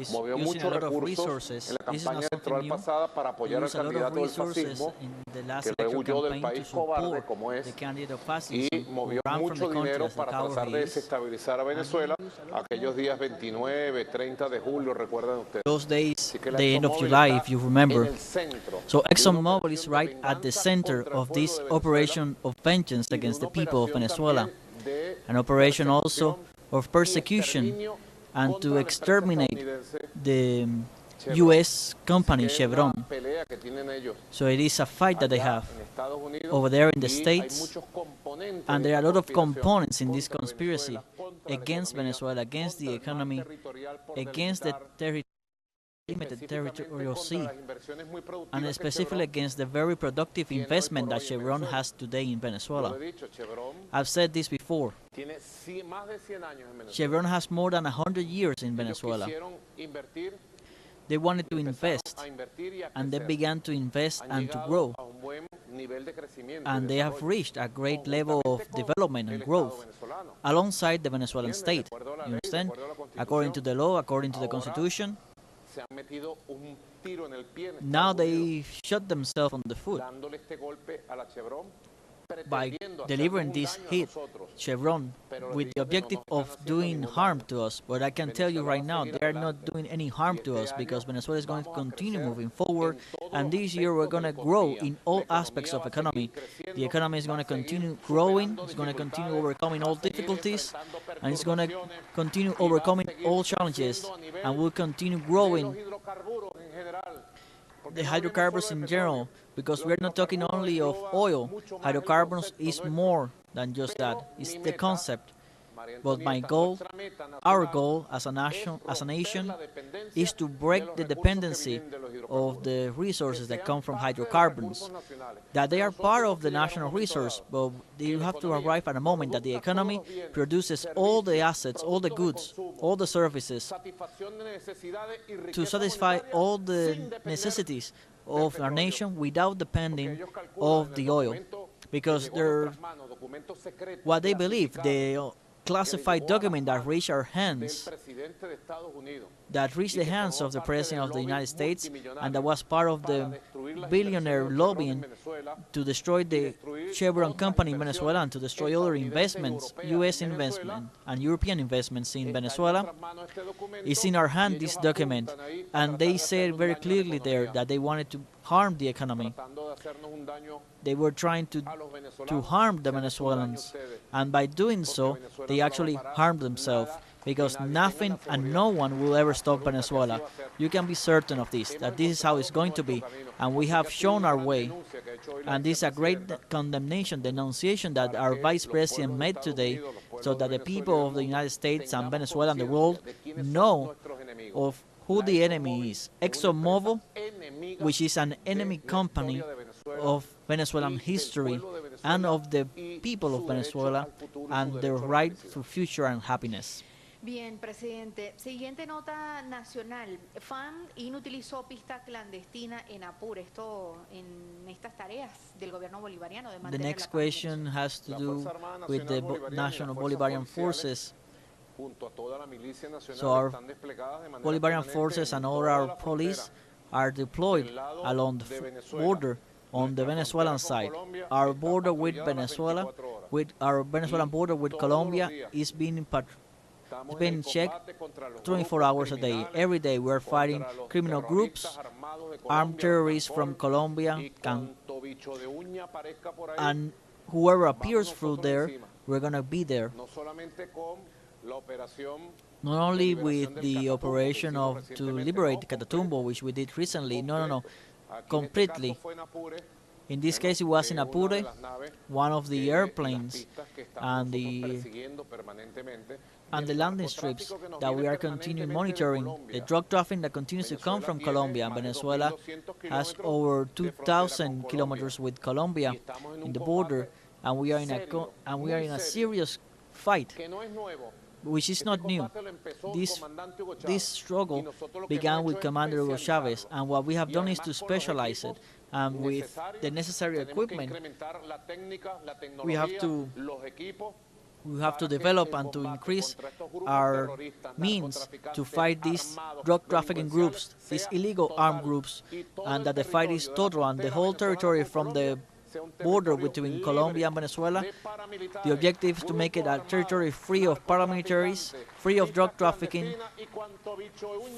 is movió using a muchos lot of recursos resources. en la This is not campaña something electoral new. pasada para They apoyar al used a lot of candidato del resources fascismo, in the last que luego electoral huyó del campaign to país cobarde support como es, the candidate of y fascism who movió ran from the mucho country dinero as the para coward tratar de he is. desestabilizar a Venezuela aquellos días 29, 30 de julio, recuerdan ustedes. Those days, Así que la the end of ExxonMobil July, está if you en remember. el centro So de una ExxonMobil is operación de right at the venganza center contra el of pueblo this de Venezuela operation of vengeance y de against the una people of operación Venezuela, también de an operation also persecución of y persecution exterminio and to contra la empresa exterminate estadounidense the Chevron. U.S. company Así que es una Chevron. pelea que tienen ellos So it is a fight that they allá have en Estados Unidos over there in the y hay States, muchos componentes and de there are a esta lot of conspiración components in this contra conspiracy Venezuela, contra la against economía, Venezuela, against the contra el mar economy, territorial por against the delimitar, limited específicamente territorial contra sea, las inversiones muy and productivas que specifically Chevron against the very productive tiene hoy investment por that hoy en Chevron Venezuela. has today in Yo Venezuela. lo he dicho, Chevron I've said this before. tiene más de 100 años en Venezuela. Chevron has more than 100 years in Ellos Venezuela. quisieron invertir, They wanted to empezaron invest, a invertir y a and they crecer. began to invest Han and to llegado grow, a un buen nivel de crecimiento y and they have desarrollo, reached a great level of conjuntamente con development el and Estado growth venezolano. alongside the Venezuelan ¿Entienden? De state. acuerdo a la You ley, de understand? acuerdo a la According to Constitución, the law, according to the ahora Constitution, se han metido un tiro en el pie en now Estados Unidos, they shot themselves on the foot dándole este golpe a la Chevron, by pretendiendo hacernos delivering un this daño a hit, nosotros. Chevron, Pero les with the digo que no objective nos están of haciendo doing ningún harm daño. to us. But I can tell you Venezuela right va a now, seguir they are not adelante. doing any harm Y to este us año because Venezuela is going to vamos a continue crecer moving forward, en todos and los this year we're aspectos going de to la grow economía. in La all aspects economía of va a economy. seguir creciendo, The economy is va going a to continue seguir growing, superando it's going to continue dificultades, overcoming va all a seguir difficulties, enfrentando and it's going to perturbaciones continue y va a overcoming seguir all creciendo challenges, a nivel and will continue de los growing hidrocarburos en general. Porque the no hablemos hydrocarbons solo de in petróleo. general, because Los we're not talking hidrocarburos only of engloba oil. mucho más el Hydrocarbons concepto is nuestro. more than just that. Pero It's mi the meta, concept. María But my Antonieta, goal, nuestra meta our nacional goal as a es nation, romper la dependencia is to de break los the recursos que dependency vienen de los of hidrocarburos. the resources Que that sean come from parte de los hydrocarbons. recursos nacionales. That they are Nosotros part tenemos of que the llegar a un national momento resource, dado but que you la have to economía arrive at a moment that the produzca todos economy los bienes, produces all the servicios, assets, all the productos de goods, consumo, all the services satisfacción de necesidades y to riqueza satisfy monetaria all the sin depender necessities del of our petróleo. nation without Porque depending ellos calculan of en el the oil. documento que Because llegó a they're, nuestras manos, documento secreto, what they believe, clasificado, the classified llegó a las document that manos reached our del hands, presidente de Estados Unidos that reached y the que hands formó of the parte President del of the lobby United States, and that multimillonario was part of para the destruir las billionaire inversiones de Chevron en lobbying Venezuela to destroy y the destruir Chevron otras company in inversiones Venezuela and to destroy other estadounidenses y investments, europeas U.S. en investment Venezuela. and European investments in Está en Venezuela. nuestras manos este documento It's in our y hand, ellos this document, apuntan ahí a and tratar they de said hacernos un very daño a la clearly there economía, that they wanted to harm the economy. tratando de hacernos un daño They were trying a los to venezolanos, harm the se han hecho un daño a Venezuelans, ustedes, and by doing porque so, Venezuela they no la va a actually parar harmed themselves, nada ni because nadie. Tengan nothing la and seguridad no one will ever stop absoluta que así Venezuela. va a ser. You can be certain of this, Hemos that this is how it's encontrado going to nuestro be, camino. and we Así que have ha sido shown una our gran way. denuncia que ha hecho hoy la And this is a great vicepresidenta condemnation, denunciation that para our que Vice los President pueblos de made Estados today, Unidos, los so pueblos de that the Venezuela y people del of the mundo United States and tengamos Venezuela and the conciencia world de quiénes son know nuestros enemigos. of who La the enemy ExxonMobil is. es una ExxonMobil, empresa enemiga which is an enemy de la company historia de Venezuela of Venezuelan y del history pueblo de and Venezuela of the y people of su derecho Venezuela al futuro y su and their derecho a la right felicidad. for future and happiness. Bien, presidente. Siguiente nota nacional. FAN inutilizó pista clandestina en Apure. Esto en estas tareas del gobierno bolivariano de The mantener next la paz en question has to La do Fuerza Armada with the Nacional Bolivariana y las National fuerzas Bolivarian policiales, Forces. junto a toda la milicia nacional, So our están desplegadas de manera Bolivarian permanente forces en and all toda our la police frontera. are deployed Del lado along de the Venezuela, border on the nuestra Venezuelan frontera con side. Colombia Our está border with patrullada las Venezuela, 24 horas. with our Venezuelan Y border with todos Colombia los días is being estamos being en el checked combate contra los 24 grupos hours a day. criminales, Every day we are fighting contra los criminal terroristas groups, armados de armed Colombia, terrorists los from CANCOL, Colombia, y cuanto bicho de uña aparezca por ahí, and whoever vamos appears through nosotros there, encima. we're gonna be there. No solamente con la operación Not de only liberación with del the Catatumbo que operation hicimos of to recientemente, liberate no, Catatumbo, which we did recently. No, completo. Aquí en este completely. caso fue en Apure, In this bueno, case, it was in una de Apure, las naves one of the y las airplanes pistas que estamos and nosotros the persiguiendo permanentemente, and the del landing strips narcotráfico que nos that we viene are continuing permanentemente de monitoring, the Colombia. drug trafficking that continues to come Venezuela from tiene Colombia. más de Venezuela 2.200 has kilómetros over de frontera con 2,000 Colombia. kilometers with Colombia Y estamos en in un the border, combate and we are in serio, we are muy in a serio, serious fight, que no es nuevo. which is Este not new. combate lo empezó el This comandante Hugo Chávez, this y struggle nosotros lo que hemos began hecho with es Commander Hugo Chavez, especializarlo. and what we have Y done is además to con los specialize it, equipos and with necesarios, the necessary tenemos que equipment, incrementar la técnica, la we have tecnología, to los equipos We have to develop and to increase our means to fight these drug trafficking groups, these illegal armed groups, and that the fight is total and the whole territory from the border between Colombia and Venezuela. The objective is to make it a territory free of paramilitaries, free of drug trafficking,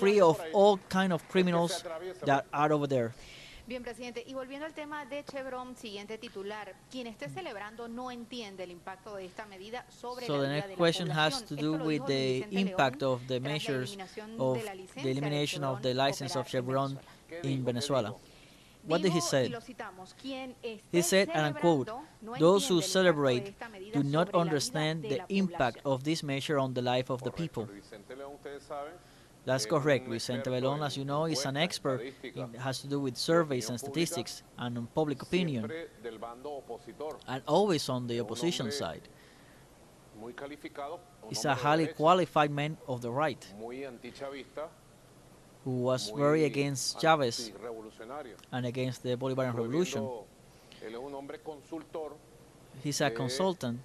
free of all kind of criminals that are over there. Bien, presidente, y volviendo al tema de Chevron, siguiente titular, quien esté celebrando no entiende el impacto de esta medida sobre So la the vida next de la question has población. to Esto do lo with dijo Luis the Vicente impact León of the tras la measures eliminación of de la the licencia de elimination of the Chevron license of operar en Chevron Venezuela. in Venezuela. What did he Dijo, y say? lo citamos, quien esté He said, and I quote, celebrando no "Those who entiende el impacto de celebrate esta medida do not sobre la vida understand de the la impact población". of this measure on the life of the people." Vicente León, ustedes saben, That's correct. Vicente Belón, as you know, is an expert. It has to do with surveys and statistics and on public opinion, siempre del bando opositor, and always on the opposition side. muy calificado, un He's hombre a de highly derecha, qualified man of the right, muy antichavista, who was muy very against Chavez antirrevolucionario. and against the Bolivarian Estuve Revolution. viendo, él es un hombre consultor He's a consultant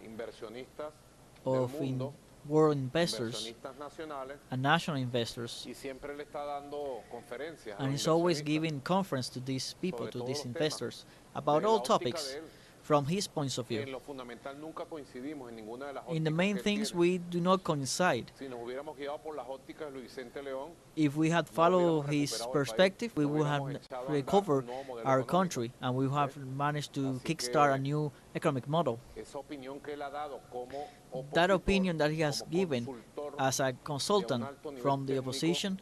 inversionistas of del mundo, world investors inversionistas nacionales, and national investors, y siempre le está dando conferencias a and los he's always inversionistas giving conference to these people, sobre to todos these los investors, temas. about Desde all la óptica topics de él, from his points of en view. lo fundamental nunca coincidimos en ninguna de las In the ópticas main que él things, tiene. we do not coincide. Si nos hubiéramos guiado por las ópticas de Luis Vicente León, If we had followed his perspective, we would have recovered our country and we would have managed to kickstart a new economic model. esa opinión que él ha dado como That opositor, opinion that he has como given consultor as a consultant from the opposition,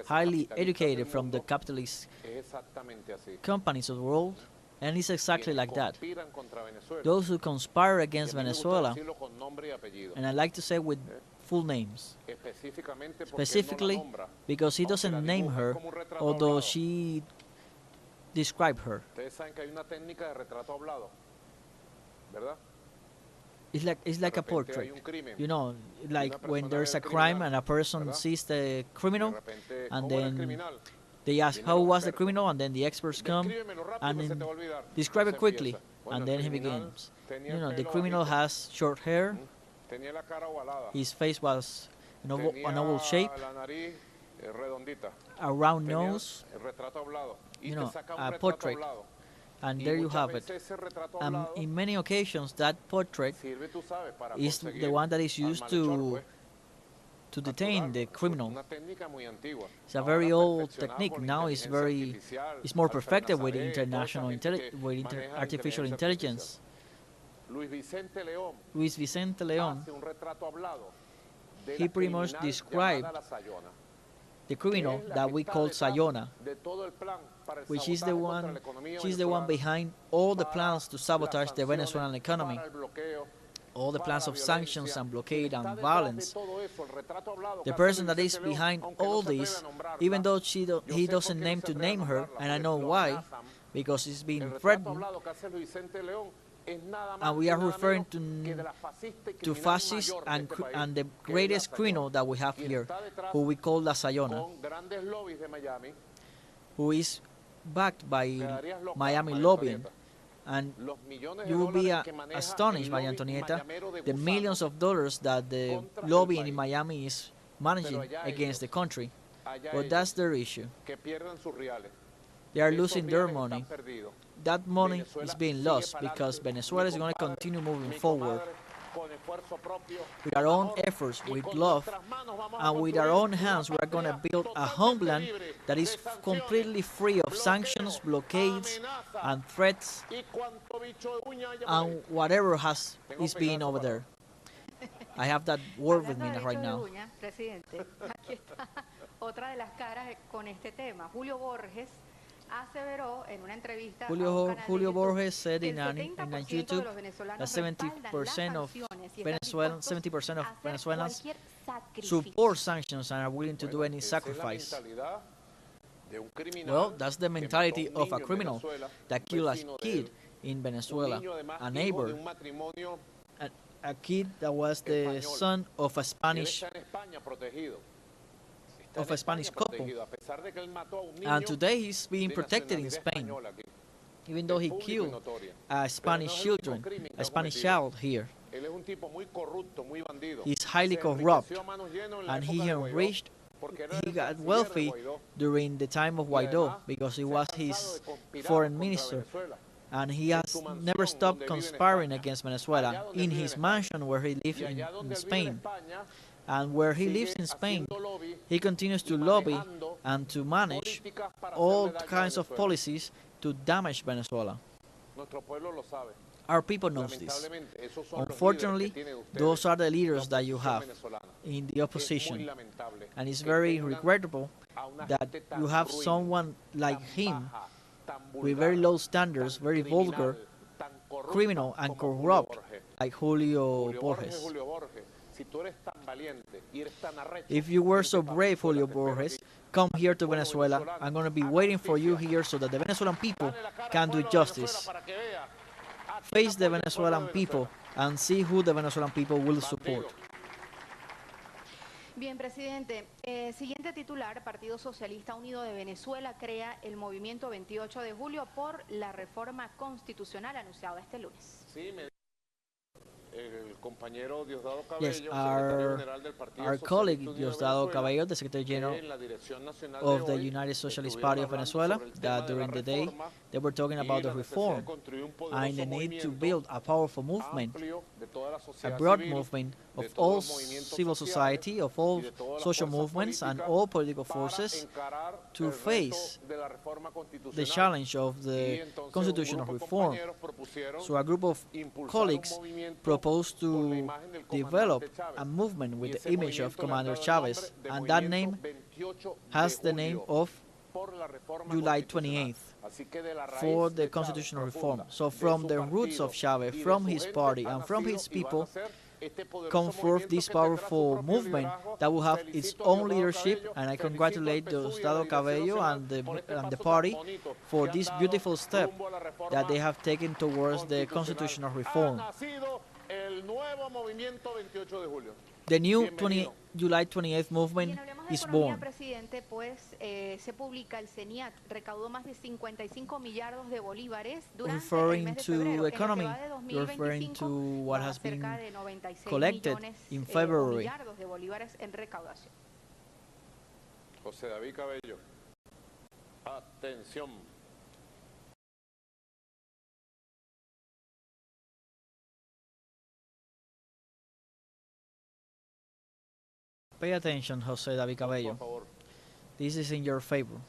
highly educated from the capitalist es exactamente así. companies of the world, and it's exactly Quienes like that. conspiran contra Venezuela, Those who conspire y against a mí me gusta Venezuela, decirlo con nombre y apellido, and I like to say with full names, específicamente porque él no la specifically nombra. because he Aunque la doesn't name dibuja her, como un retrato although hablado. she described her. Ustedes saben que hay una técnica de retrato hablado, ¿verdad? It's like De a repente portrait. hay un crimen, You know, like una when persona there's ve a el crime criminal, and a person ¿verdad? sees the de criminal, repente, and ¿cómo era el then criminal? they ask Vienen how los was the expertos. criminal, and then the experts come Descríbemelo rápido and que se then te va a olvidar. describe it Entonces quickly, empieza. Bueno, and el then he criminal begins. tenía You el know, the pelo criminal bajito, has short hair, tenía la cara ovalada, his face was an tenía oval shape, la nariz redondita, a round tenía nose, el retrato hablado, y you te know, saca un a retrato portrait. hablado. And Y there you muchas have it. veces ese retrato And hablado in many occasions, that portrait sirve, tú sabes, para is conseguir the one that is al used malhechor, pues, to detain the capturarlo. criminal. Una técnica muy antigua. It's a Ahora very old perfeccionada technique. por la Now it's inteligencia artificial, it's more Alfred perfected with Nazaret, international toda esa gente que maneja la artificial inteligencia intelligence. artificial. Luis Vicente León Luis Vicente León, hace un retrato hablado de he la pretty much criminal described llamada la Sayona, the que criminal es la that que we está call detrás Sayona, de todo el plan para el which is the sabotaje contra one, la economía she's the one venezolana, behind all the para plans to las sabotage the sanciones, Venezuelan economy, para el bloqueo, all the para plans la of sanctions violencia. and blockade Quien está and detrás violence. de todo eso, el retrato hablado que The hace person Luis that is Vicente León, behind aunque no all se atreve this, a nombrarla, even though yo he sé doesn't por qué no name se to atreve a name her, nombrarla, and I porque know lo why, amenazan. because he's El being retrato threatened, hablado que hace Luis Vicente León es nada más and we y are nada referring menos que de la fascista y to criminal fascists mayor de and, este país, and the que es la greatest Sayona, criminal that we have quien here, está detrás who we call La Sayona, con grandes lobbies de Miami, who is backed by quedarías loca, Miami María lobbying. Antonieta. And Los millones de you will be dólares que maneja astonished, el Maria lobby Antonieta, mayamero de the gusanos millions of dollars that the contra el lobbying in país. Miami is managing Pero allá against the ellos, country. allá But ellos, that's their issue. que pierdan sus reales. They are Esos losing their reales money. están perdidos. That money Venezuela is being sigue lost pa'lante. because Venezuela is Mi going to compadre, continue moving mi forward comadre, con esfuerzo propio, with our own amor, efforts, y with con love, nuestras manos vamos a and with our construir own una hands we are going to patria build a totalmente homeland libre that de is sanciones, completely free of bloqueos, sanctions, blockades, amenazas, and threats, y cuanto bicho de uña haya por and ahí. whatever Tengo is pegada being esa over palabra. there. I have that word with Hablando me de right bichos de now. uña, presidente, aquí está otra de las caras con este tema. Julio Borges aseveró en una entrevista a un canal de Julio YouTube Borges said que in el a 70% de YouTube los venezolanos that respaldan las 70% of sanciones y están Venezuelans, dispuestos 70% of a hacer Venezuelans cualquier sacrificio. support sanctions and are willing to do Bueno, any esa es la sacrifice. mentalidad de un criminal Well, that's the que mató mentality un of niño a en criminal Venezuela, that un killed a vecino de kid él, in un Venezuela, niño además a hijo de neighbor, un matrimonio a kid that was the español. son of a Él Spanish está en España protegido. Está of en a Spanish España couple. protegido, a pesar de que él mató a un niño And today he's being de protected in nacionalidad Spain, española aquí. even though Es he público y killed notoria. a Pero Spanish no es el único children, crimen que a ha Spanish cometido. child here. Él es un tipo muy corrupto, muy bandido. He's highly Se corrupt, enriqueció a manos llenas en la and época he de Guaidó, enriched, porque era he el got canciller de wealthy Guaidó. during the time of Y Guaido además, because he se ha was cansado his de conspirar foreign contra minister, Venezuela. and he En has su mansión, never stopped donde vive en conspiring España, against allá Venezuela donde él in vive en his España. mansion where he lives Y allá in donde él vive en Spain. España, And where he sigue lives in Spain, haciendo lobby he continues y to lobby manejando and to manage políticas para all hacerle daño a kinds of Venezuela. policies to damage Venezuela. Nuestro pueblo lo sabe. Our people knows this. Lamentablemente, esos son los líderes que Unfortunately, tienen ustedes, those are the la leaders that you oposición have venezolana. in the Es muy opposition. lamentable And it's que very tengan regrettable a una that gente tan you have ruin, someone like tan him baja, tan with very vulgar, low standards, tan very criminal, vulgar, tan corrupta criminal and como Julio corrupt Borges. like Julio Julio Borges. Julio Borges, si tú eres tan valiente y eres tan arrecho, If you were vente so pa' brave, Venezuela, Julio te espero Borges, aquí. come here to Pueblo Venezuela. venezolano, I'm going to be haga waiting for you justicia. here so that the Venezuelan people Dale la cara al can do pueblo de justice. Venezuela para que vea a quién Face the apoya el pueblo Venezuelan de people Venezuela. and see who the Venezuelan people will support. Bandido. Bien, presidente. Siguiente titular, Partido Socialista Unido de Venezuela crea el movimiento 28 de julio por la reforma constitucional anunciada este lunes. Sí, el compañero Diosdado Yes, Cabello, secretario general del our Partido colleague Socialista Unido de Diosdado Venezuela, Cabello, the Secretary que General en la dirección nacional de of the hoy United Socialist estuvieron Party of hablando Venezuela, sobre el tema that de la during the day reforma they were talking about y the la necesidad reform de construir un and poderoso the need to movimiento build a powerful movement, amplio de toda la a sociedad broad civil, movement de of todos all los movimientos civil sociales society, of all y de todas las social fuerzas movements and políticas all political para forces encarar to el face reto de la reforma the constitucional. challenge of Y the entonces constitutional un grupo de reform. compañeros propusieron So a group of impulsar colleagues un movimiento proposed con la to imagen del develop comandante Chávez. a movement Y with ese the image of movimiento le han Commander dado el Chavez, nombre de and that Movimiento name 28 has de the name julio of por la reforma July constitucional. 28th Así que de la raíz for de the Chávez constitutional reform. profunda, So de from su the roots partido of Chavez, y de from su his gente party ha and from nacido his y van a people ser este poderoso come forth movimiento this que tendrá su powerful propio movement liderazgo. that will have its Felicito a own Diosdado leadership, Cabello, and I felicito al congratulate PSUV y a la Diosdado Dirección Cabello Nacional and the por este and the paso party tan bonito for que han this dado beautiful step rumbo a la reforma that they have taken towards the constitutional reform. Ha nacido el nuevo movimiento 28 de julio. The new Bienvenido. July 28th movement Bien, hablemos de is economía, born. presidente, pues se publica el CENIAT, recaudó más de 55 millardos de bolívares durante el Referring mes de to febrero. economy, En lo que va de referring 2025, to what va a has been cerca de 96 collected millones in o February. millardos de bolívares en recaudación. José David Cabello. Atención. Pay attention, José David Por Cabello. favor, This is in your favor.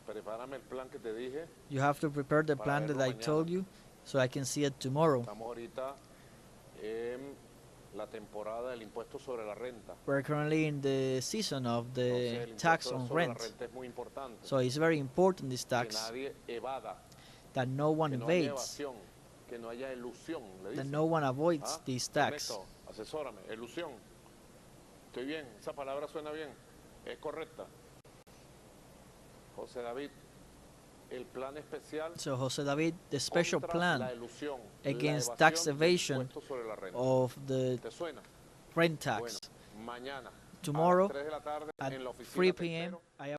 prepárame el plan que te dije. You have to prepare the Para plan verlo that I mañana. told you so I can see it tomorrow. Estamos ahorita en la temporada del impuesto sobre la renta. We're currently in the season of Entonces, the el tax impuesto on sobre la rent. renta es muy importante. So it's very important, this Que tax, nadie evada, that no one que no haya evades, evasión, que no haya elusión. Le that dicen. no one avoids ¿Ah? this tax. Ernesto, asesórame. Elusión. Estoy bien. Esa palabra suena bien. Es correcta. José David, el plan especial So José David, the special contra plan la elusión, against la tax evasión del evasion impuesto sobre la renta. of the ¿Te suena? rent Bueno, tax. mañana Tomorrow a las 3 de la tarde at en la oficina 3 te p.m. espero. I